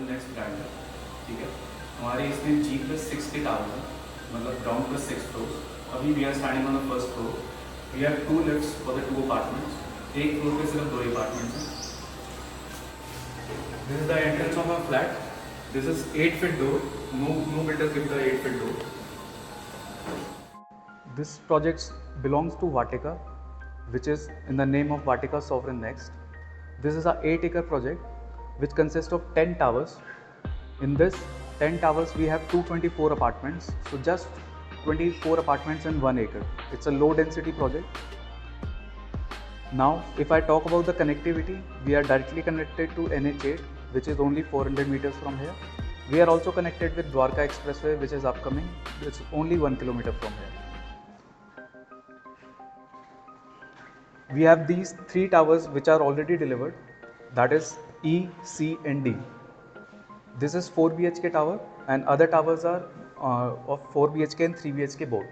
Sovereign next brand है, ठीक है। हमारे इसमें G+6 के टावर हैं, मतलब ग्राउंड प्लस 6 फ्लोर। अभी we are standing on the first floor. We have 2 lifts for the 2 apartments. एक फ्लोर पे सिर्फ 2 अपार्टमेंट्स हैं। This is the entrance of our flat. This is 8 feet door. No builder give the 8 feet door. This project belongs to Vatika, which is in the name of Vatika Sovereign Next. This is a 8-acre project which consists of 10 towers. In this 10 towers we have 224 apartments, so just 24 apartments in 1 acre. It's a low density project. Now if I talk about the connectivity, we are directly connected to NH8, which is only 400 meters from here. We are also connected with Dwarka Expressway, which is upcoming. It's only 1 kilometer from here. We have these 3 towers which are already delivered, that is E, C and D. This is 4 BHK tower and other towers are of 4 BHK and 3 BHK both.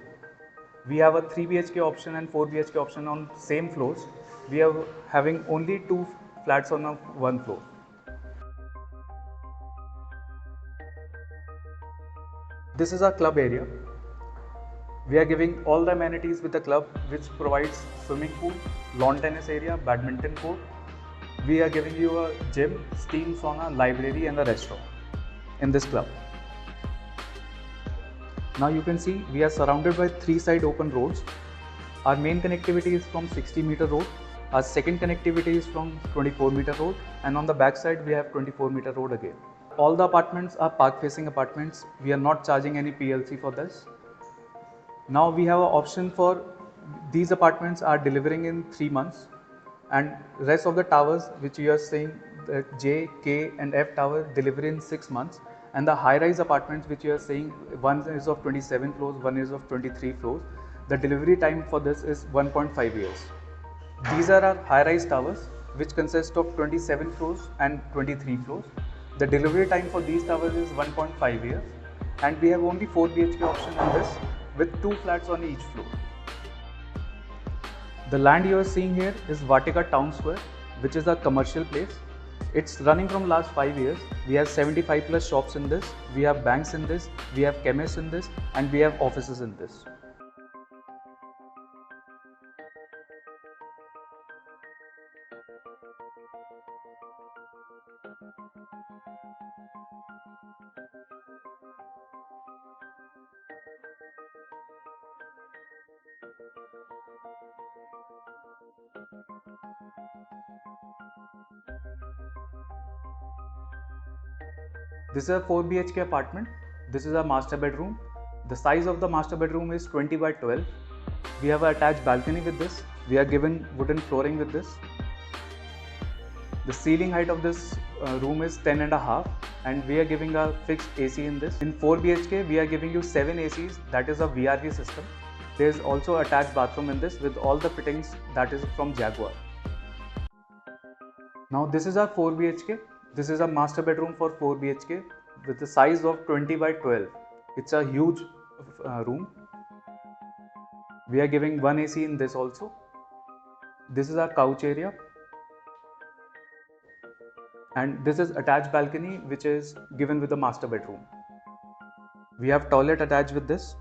We have a 3 BHK option and 4 BHK option on same floors. We are having only 2 flats on one floor. This is our club area. We are giving all the amenities with the club, which provides swimming pool, lawn tennis area, badminton court. We are giving you a gym, steam sauna, library and a restaurant in this club. Now you can see we are surrounded by 3 side open roads. Our main connectivity is from 60-meter road. Our second connectivity is from 24-meter road, and on the back side we have 24-meter road again. All the apartments are park facing apartments. We are not charging any PLC for this. Now we have an option for these apartments are delivering in 3 months, and rest of the towers which you are saying, the J, K and F tower delivery in 6 months, and the high-rise apartments which you are saying, one is of 27 floors, one is of 23 floors. The delivery time for this is 1.5 years. These are our high-rise towers which consist of 27 floors and 23 floors. The delivery time for these towers is 1.5 years, and we have only 4 BHK option in this with 2 flats on each floor. The land you are seeing here is Vatika Town Square, which is a commercial place. It's running from last 5 years. We have 75 plus shops in this. We have banks in this. We have chemists in this, and we have offices in this. This is a 4 BHK apartment. This is a master bedroom. The size of the master bedroom is 20 by 12. We have an attached balcony with this. We are given wooden flooring with this. The ceiling height of this room is 10.5, and we are giving a fixed AC in this. In 4 BHK, we are giving you 7 ACs, that is a VRV system. There is also attached bathroom in this with all the fittings, that is from Jaguar. Now this is our 4 BHK. This is a master bedroom for 4 BHK with the size of 20 by 12. It's a huge room. We are giving 1 AC in this also. This is our couch area. And this is attached balcony which is given with the master bedroom. We have toilet attached with this.